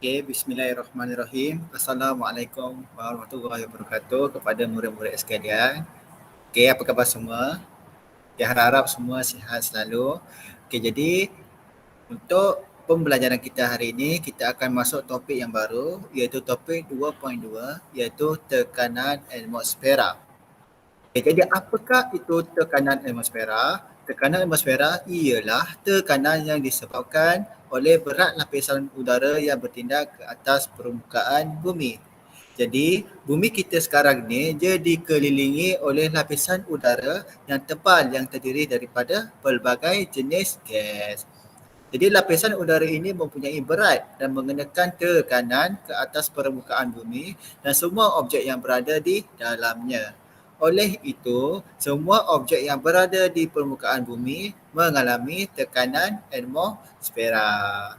Okay, bismillahirrahmanirrahim. Assalamualaikum warahmatullahi wabarakatuh kepada murid-murid sekalian. Okay, apa khabar semua? Okay, harap-harap semua sihat selalu. Okay, jadi untuk pembelajaran kita hari ini, kita akan masuk topik yang baru iaitu topik 2.2 iaitu tekanan atmosfera. Okay, jadi apakah itu tekanan atmosfera? Tekanan atmosfera ialah tekanan yang disebabkan oleh berat lapisan udara yang bertindak ke atas permukaan bumi. Jadi, bumi kita sekarang ni dia dikelilingi oleh lapisan udara yang tebal yang terdiri daripada pelbagai jenis gas. Jadi, lapisan udara ini mempunyai berat dan mengenakan tekanan ke atas permukaan bumi dan semua objek yang berada di dalamnya. Oleh itu, semua objek yang berada di permukaan bumi mengalami tekanan atmosfera.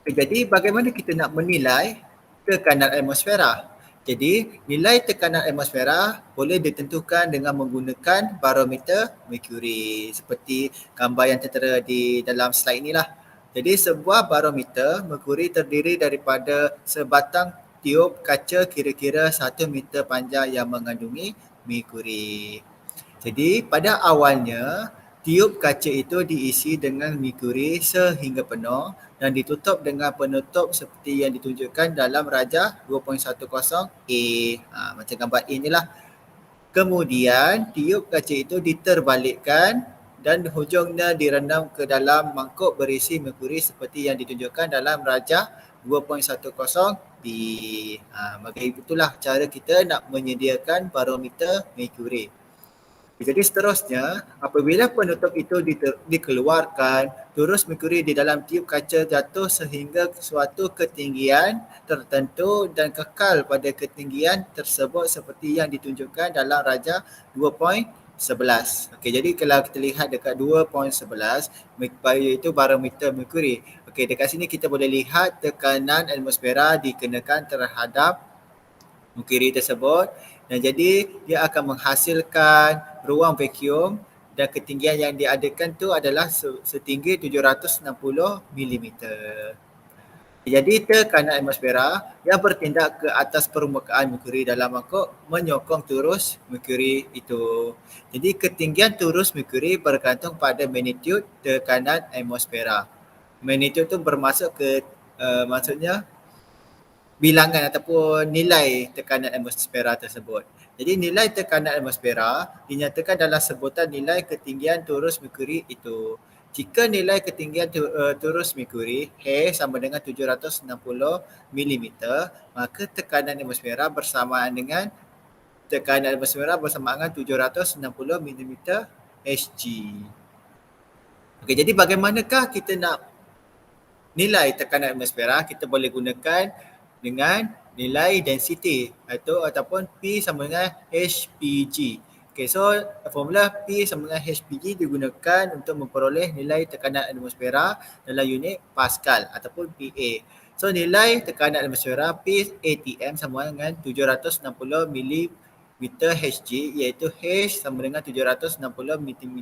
Jadi bagaimana kita nak menilai tekanan atmosfera? Jadi nilai tekanan atmosfera boleh ditentukan dengan menggunakan barometer merkuri seperti gambar yang tertera di dalam slide inilah. Jadi sebuah barometer merkuri terdiri daripada sebatang tiub kaca kira-kira 1 meter panjang yang mengandungi merkuri. Jadi pada awalnya tiub kaca itu diisi dengan merkuri sehingga penuh dan ditutup dengan penutup seperti yang ditunjukkan dalam Rajah 2.10A. Macam gambar A ni lah. Kemudian tiub kaca itu diterbalikkan dan hujungnya direndam ke dalam mangkuk berisi merkuri seperti yang ditunjukkan dalam Rajah 2.10B. Bagi itulah cara kita nak menyediakan barometer merkuri. Jadi seterusnya, apabila penutup itu dikeluarkan, terus merkuri di dalam tiub kaca jatuh sehingga suatu ketinggian tertentu dan kekal pada ketinggian tersebut seperti yang ditunjukkan dalam Rajah 2.11. Okey, jadi kalau kita lihat dekat 2.11, iaitu barometer merkuri. Okey, dekat sini kita boleh lihat tekanan atmosfera dikenakan terhadap merkuri tersebut dan jadi dia akan menghasilkan ruang vacuum dan ketinggian yang diadakan tu adalah setinggi 760 mm. Jadi tekanan atmosfera yang bertindak ke atas permukaan merkuri dalam mangkuk menyokong turus merkuri itu. Jadi ketinggian turus merkuri bergantung pada magnitud tekanan atmosfera. Magnitud tu bermaksud maksudnya bilangan ataupun nilai tekanan atmosfera tersebut. Jadi nilai tekanan atmosfera dinyatakan dalam sebutan nilai ketinggian turus merkuri itu. Jika nilai ketinggian turus merkuri H sama dengan 760 mm, maka tekanan atmosfera bersamaan dengan 760 mm Hg. Okey, jadi bagaimanakah kita nak nilai tekanan atmosfera? Kita boleh gunakan dengan nilai density ataupun P sama dengan HPG. Okay, so formula P sama dengan HPG digunakan untuk memperoleh nilai tekanan atmosfera dalam unit Pascal ataupun PA. So nilai tekanan atmosfera PATM sama dengan 760 mm/Hg iaitu H sama dengan 760 mm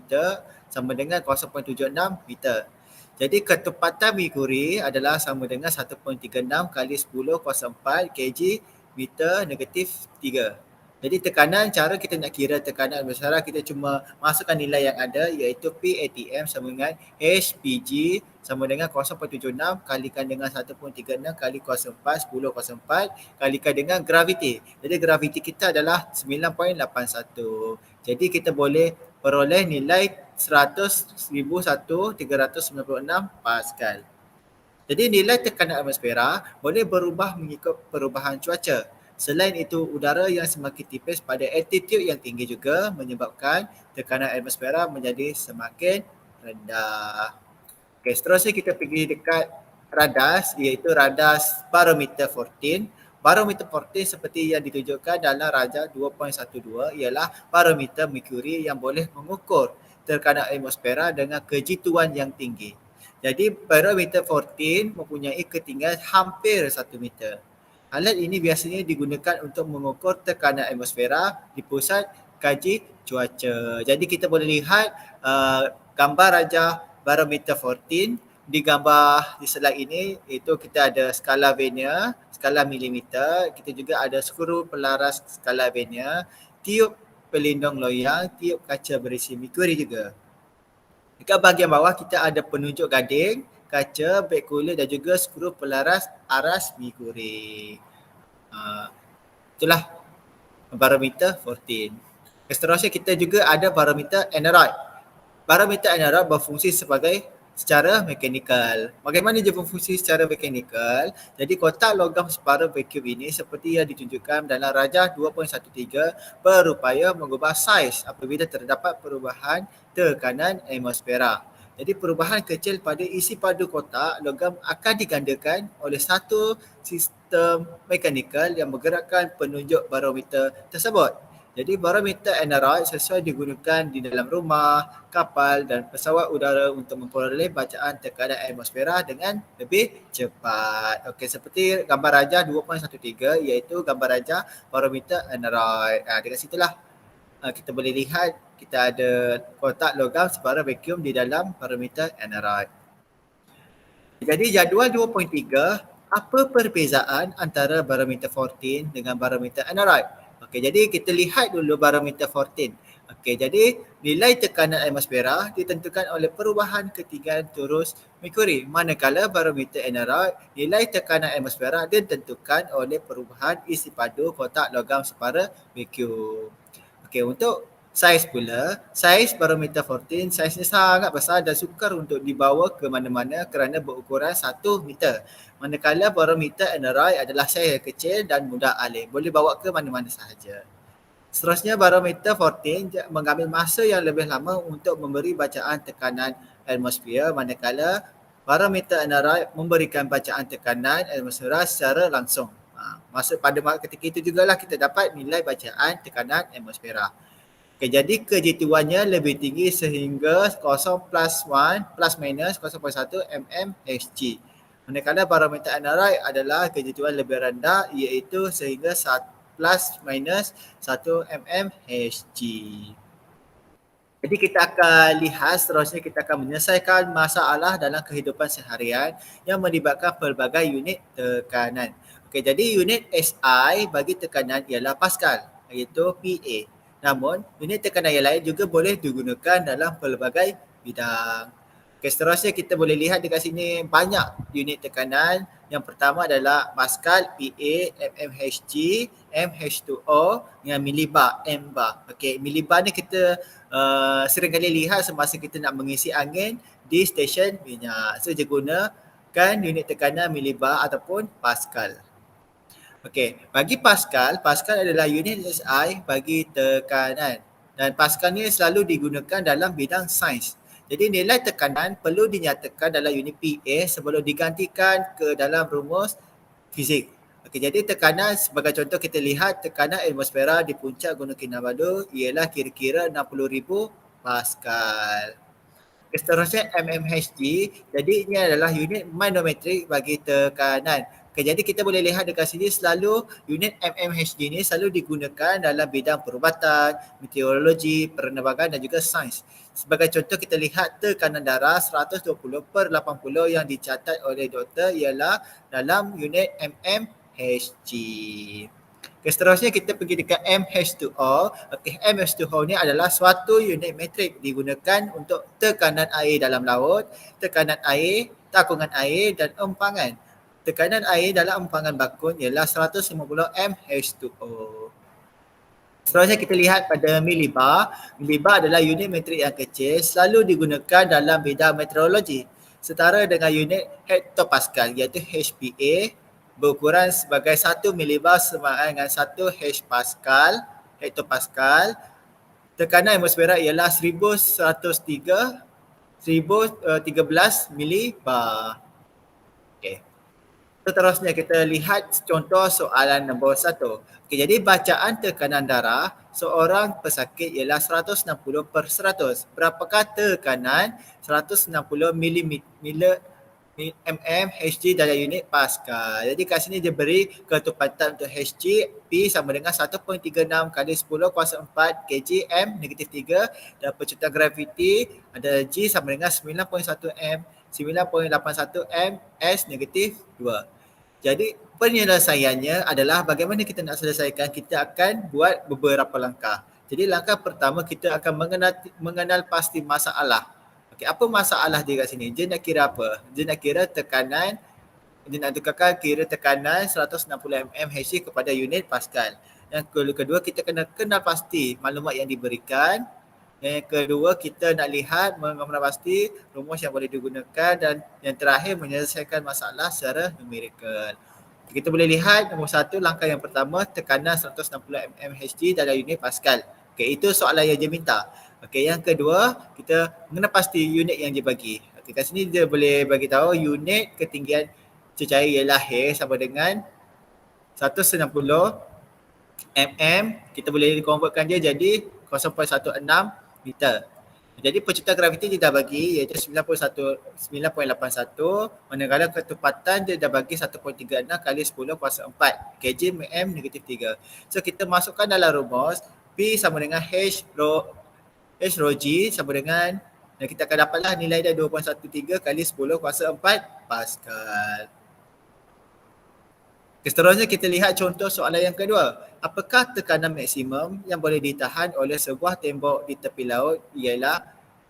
sama dengan 0.76 meter. Jadi ketepatan merkuri adalah sama dengan 1.36 kali 10 kg meter negatif 3. Jadi tekanan, cara kita nak kira tekanan atmosfera, kita cuma masukkan nilai yang ada iaitu PATM sama dengan HPG sama dengan 0.76 kalikan dengan 1.36 kali 10 kalikan dengan graviti. Jadi graviti kita adalah 9.81. Jadi kita boleh peroleh nilai 101,396 Pascal. Jadi nilai tekanan atmosfera boleh berubah mengikut perubahan cuaca. Selain itu, udara yang semakin tipis pada altitude yang tinggi juga menyebabkan tekanan atmosfera menjadi semakin rendah. Okey, seterusnya kita pergi dekat radas iaitu radas barometer 14. Barometer 14 seperti yang ditunjukkan dalam Rajah 2.12 ialah barometer merkuri yang boleh mengukur tekanan atmosfera dengan kejituan yang tinggi. Jadi barometer 14 mempunyai ketinggian hampir 1 meter. Alat ini biasanya digunakan untuk mengukur tekanan atmosfera di pusat kaji cuaca. Jadi kita boleh lihat gambar Rajah barometer 14 di gambar di slide ini itu kita ada skala vernier, skala milimeter, kita juga ada skru pelaras skala vernier, tiup pelindung loyang, tiup kaca berisi merkuri juga. Dekat bahagian bawah kita ada penunjuk gading, kaca, beg cooler dan juga skru pelaras aras merkuri. Itulah barometer 14. Seterusnya kita juga ada barometer aneroid. Barometer aneroid berfungsi secara mekanikal. Bagaimana dia berfungsi secara mekanikal? Jadi kotak logam separa vacuum ini seperti yang ditunjukkan dalam rajah 2.13 berupaya mengubah saiz apabila terdapat perubahan tekanan atmosfera. Jadi perubahan kecil pada isi padu kotak logam akan digandakan oleh satu sistem mekanikal yang menggerakkan penunjuk barometer tersebut. Jadi barometer aneroid sesuai digunakan di dalam rumah, kapal dan pesawat udara untuk memperoleh bacaan tekanan atmosfera dengan lebih cepat. Okey, seperti gambar rajah 2.13 iaitu gambar rajah barometer aneroid. Dekat situlah kita boleh lihat kita ada kotak logam separa vacuum di dalam barometer aneroid. Jadi jadual 2.3, apa perbezaan antara barometer 14 dengan barometer aneroid? Okey, jadi kita lihat dulu barometer 14. Okey, jadi nilai tekanan atmosfera ditentukan oleh perubahan ketinggian turus merkuri. Manakala barometer aneroid, nilai tekanan atmosfera ditentukan oleh perubahan isi padu kotak logam separa vacuum. Okey, untuk saiz pula, saiz barometer 14 saiznya sangat besar dan sukar untuk dibawa ke mana-mana kerana berukuran 1 meter. Manakala barometer aneroid adalah saiz yang kecil dan mudah alih, boleh bawa ke mana-mana sahaja. Seterusnya barometer 14 mengambil masa yang lebih lama untuk memberi bacaan tekanan atmosfer, manakala barometer aneroid memberikan bacaan tekanan atmosfera secara langsung. Maksud pada ketika itu jugalah kita dapat nilai bacaan tekanan atmosfera. Okay, jadi kejituannya lebih tinggi sehingga 0 plus 1 plus minus 0.1 mmHg. Manakala barometer aneroid adalah kejituan lebih rendah iaitu sehingga plus minus 1 mmHg. Jadi kita akan lihat seterusnya kita akan menyelesaikan masalah dalam kehidupan seharian yang melibatkan pelbagai unit tekanan. Okey, jadi unit SI bagi tekanan ialah Pascal iaitu PA. Namun, unit tekanan yang lain juga boleh digunakan dalam pelbagai bidang. Okay, seterusnya kita boleh lihat dekat sini banyak unit tekanan. Yang pertama adalah Pascal, PA, mmHg, mH2O dengan milibar, mbar. Okay, milibar ni kita sering kali lihat semasa kita nak mengisi angin di stesen minyak. So, dia gunakan unit tekanan milibar ataupun Pascal. Okey, bagi Pascal, Pascal adalah unit SI bagi tekanan dan Pascal ni selalu digunakan dalam bidang sains. Jadi nilai tekanan perlu dinyatakan dalam unit PA sebelum digantikan ke dalam rumus fizik. Okey, jadi tekanan sebagai contoh kita lihat tekanan atmosfera di puncak Gunung Kinabalu ialah kira-kira 60,000 Pascal. Seterusnya mmHg, jadi ini adalah unit manometrik bagi tekanan. Okay, jadi kita boleh lihat dekat sini selalu unit mmHg ni selalu digunakan dalam bidang perubatan, meteorologi, penerbangan dan juga sains. Sebagai contoh kita lihat tekanan darah 120/80 yang dicatat oleh doktor ialah dalam unit mmHg. Okay, seterusnya kita pergi dekat mH2O. Okay, mH2O ni adalah suatu unit metrik digunakan untuk tekanan air dalam laut, tekanan air, takungan air dan empangan. Tekanan air dalam empangan bakun ialah 150 mH2O. Seterusnya kita lihat pada milibar. Milibar adalah unit metrik yang kecil selalu digunakan dalam bidang meteorologi. Setara dengan unit hektopascal iaitu HPA berukuran sebagai 1 milibar sama dengan 1 H-Pascal, hektopascal. Tekanan atmosfera ialah 1113 milibar. Okey. Seterusnya kita lihat contoh soalan nombor 1. Okey, jadi bacaan tekanan darah seorang pesakit ialah 160/100. Berapakah tekanan 160 mmHg dalam unit Pascal. Jadi kat sini dia beri ketepatan untuk Hg, P sama dengan 1.36 kali 10 kuasa 4 kg M -3 dan percutan graviti ada G sama dengan 9.1 M 9.81 MS negatif 2. Jadi penyelesaiannya adalah bagaimana kita nak selesaikan, kita akan buat beberapa langkah. Jadi langkah pertama kita akan mengenal pasti masalah. Okey, apa masalah dia kat sini? Dia nak kira apa? Dia nak kira tekanan, dia nak kira tekanan 160 mmHg kepada unit Pascal. Yang kedua kita kena kenal pasti maklumat yang diberikan. Yang kedua kita nak lihat mengenal pasti rumus yang boleh digunakan dan yang terakhir menyelesaikan masalah secara numerikal. Kita boleh lihat nombor satu, langkah yang pertama tekanan 160 mmHg dalam unit Pascal. Okey, itu soalan yang dia minta. Okey, yang kedua kita mengenal pasti unit yang dia bagi. Okey, kat sini dia boleh bagi tahu unit ketinggian cecair ialah H sama dengan 190 mm. Kita boleh convertkan dia jadi 0.16 meter. Jadi pencipta graviti dia dah bagi iaitu 9.81, manakala ketepatan dia dah bagi 1.36 kali 10 kuasa 4 kg mm negatif 3. So kita masukkan dalam rumus P sama dengan H rho G sama dengan, dan kita akan dapatlah nilai dia 2.13 kali 10 kuasa 4 Pascal. Seterusnya kita lihat contoh soalan yang kedua. Apakah tekanan maksimum yang boleh ditahan oleh sebuah tembok di tepi laut ialah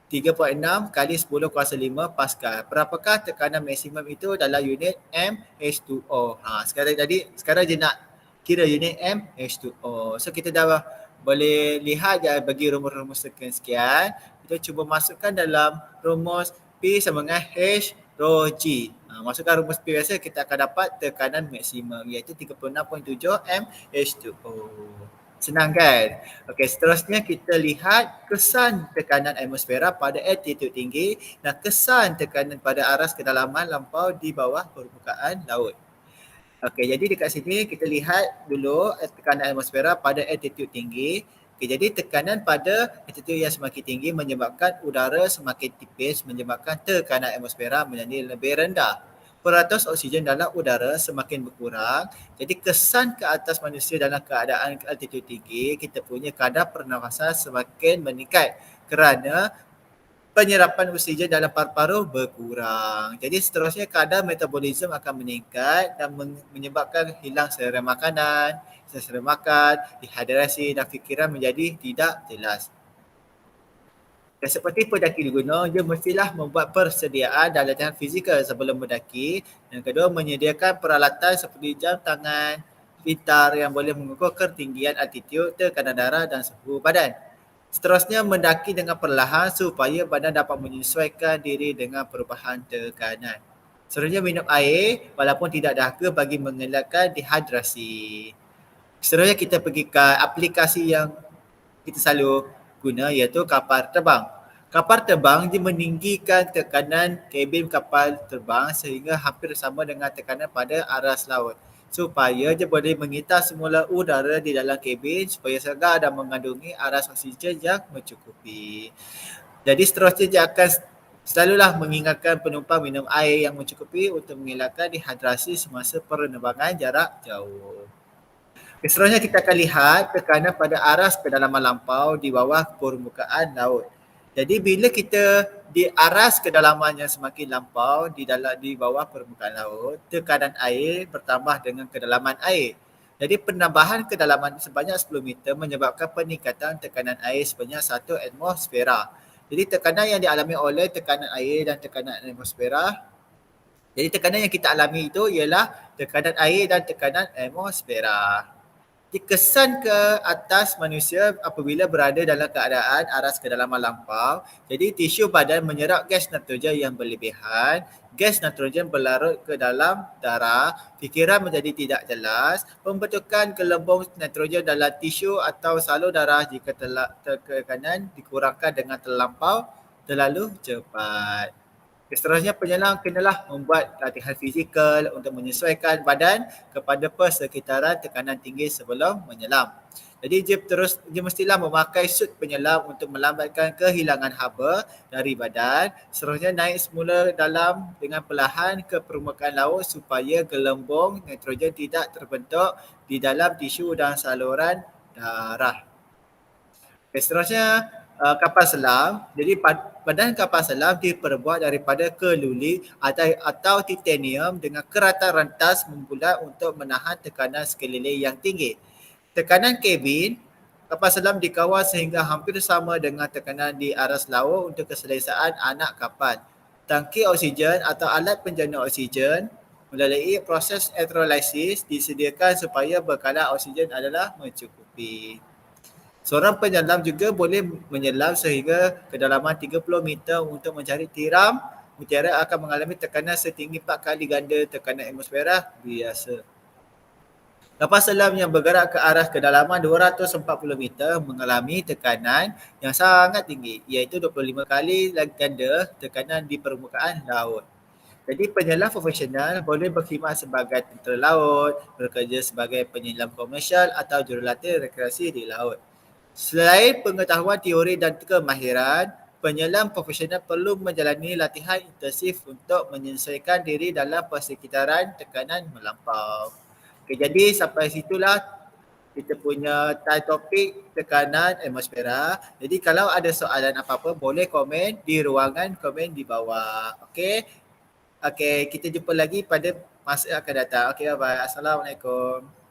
3.6 kali 10 kuasa 5 Pascal. Berapakah tekanan maksimum itu dalam unit mH2O? Sekarang dia nak kira unit mH2O. So kita dah boleh lihat dia bagi rumus-rumus sekian. Kita cuba masukkan dalam rumus P sama dengan H rho G. Masukkan rumus P biasa, kita akan dapat tekanan maksimum iaitu 36.7 mH2O. Senang kan? Okey, seterusnya kita lihat kesan tekanan atmosfera pada altitude tinggi dan kesan tekanan pada aras kedalaman lampau di bawah permukaan laut. Okey, jadi dekat sini kita lihat dulu tekanan atmosfera pada altitude tinggi. Okay, jadi tekanan pada altitude yang semakin tinggi menyebabkan udara semakin tipis, menyebabkan tekanan atmosfera menjadi lebih rendah. Peratus oksigen dalam udara semakin berkurang. Jadi kesan ke atas manusia dalam keadaan altitude tinggi, kita punya kadar pernafasan semakin meningkat kerana penyerapan oksigen dalam paru-paru berkurang. Jadi seterusnya kadar metabolisme akan meningkat dan menyebabkan hilang selera makanan, selera makan, dehidrasi dan fikiran menjadi tidak jelas. Dan seperti pendaki di gunung, dia mestilah membuat persediaan dan latihan fizikal sebelum mendaki. Yang kedua, menyediakan peralatan seperti jam tangan pintar yang boleh mengukur ketinggian altitude, tekanan darah dan suhu badan. Seterusnya, mendaki dengan perlahan supaya badan dapat menyesuaikan diri dengan perubahan tekanan. Seterusnya, minum air walaupun tidak dahaga bagi mengelakkan dehidrasi. Seterusnya, kita pergi ke aplikasi yang kita selalu guna iaitu kapal terbang. Kapal terbang dia meninggikan tekanan kabin kapal terbang sehingga hampir sama dengan tekanan pada aras laut supaya dia boleh mengitar semula udara di dalam kabin supaya segar dan mengandungi aras oksigen yang mencukupi. Jadi seterusnya dia akan selalulah mengingatkan penumpang minum air yang mencukupi untuk mengelakkan dehidrasi semasa penerbangan jarak jauh. Seterusnya kita akan lihat tekanan pada aras kedalaman lampau di bawah permukaan laut. Jadi bila kita di aras kedalaman yang semakin lampau di bawah permukaan laut, tekanan air bertambah dengan kedalaman air. Jadi penambahan kedalaman sebanyak 10 meter menyebabkan peningkatan tekanan air sebanyak 1 atmosfera. Jadi tekanan yang dialami oleh tekanan air dan tekanan atmosfera. Jadi tekanan yang kita alami itu ialah tekanan air dan tekanan atmosfera. Kesan ke atas manusia apabila berada dalam keadaan aras kedalaman lampau. Jadi tisu badan menyerap gas nitrogen yang berlebihan. Gas nitrogen berlarut ke dalam darah. Fikiran menjadi tidak jelas. Pembentukan gelembung nitrogen dalam tisu atau salur darah jika tekanan dikurangkan dengan terlalu cepat. Seterusnya penyelam kenalah membuat latihan fizikal untuk menyesuaikan badan kepada persekitaran tekanan tinggi sebelum menyelam. Jadi dia mestilah memakai suit penyelam untuk melambatkan kehilangan haba dari badan. Seterusnya naik semula dalam dengan perlahan ke permukaan laut supaya gelembung nitrogen tidak terbentuk di dalam tisu dan saluran darah. Seterusnya kapal selam. Jadi badan kapal selam diperbuat daripada keluli atau titanium dengan kerata rantas membulat untuk menahan tekanan sekeliling yang tinggi. Tekanan kabin kapal selam dikawal sehingga hampir sama dengan tekanan di aras laut untuk keselesaan anak kapal. Tangki oksigen atau alat penjana oksigen melalui proses elektrolisis disediakan supaya bekalan oksigen adalah mencukupi. Seorang penyelam juga boleh menyelam sehingga kedalaman 30 meter untuk mencari tiram. Mutiara akan mengalami tekanan setinggi 4 kali ganda tekanan atmosfera biasa. Kapal selam yang bergerak ke arah kedalaman 240 meter mengalami tekanan yang sangat tinggi, iaitu 25 kali ganda tekanan di permukaan laut. Jadi penyelam profesional boleh berkhidmat sebagai tentera laut, bekerja sebagai penyelam komersial atau jurulatih rekreasi di laut. Selain pengetahuan teori dan kemahiran, penyelam profesional perlu menjalani latihan intensif untuk menyesuaikan diri dalam persekitaran tekanan melampau. Okay, jadi sampai situlah kita punya topik tekanan atmosfera. Jadi kalau ada soalan apa-apa boleh komen di ruangan komen di bawah. Okey. Okey, kita jumpa lagi pada masa akan datang. Okey, bye-bye. Assalamualaikum.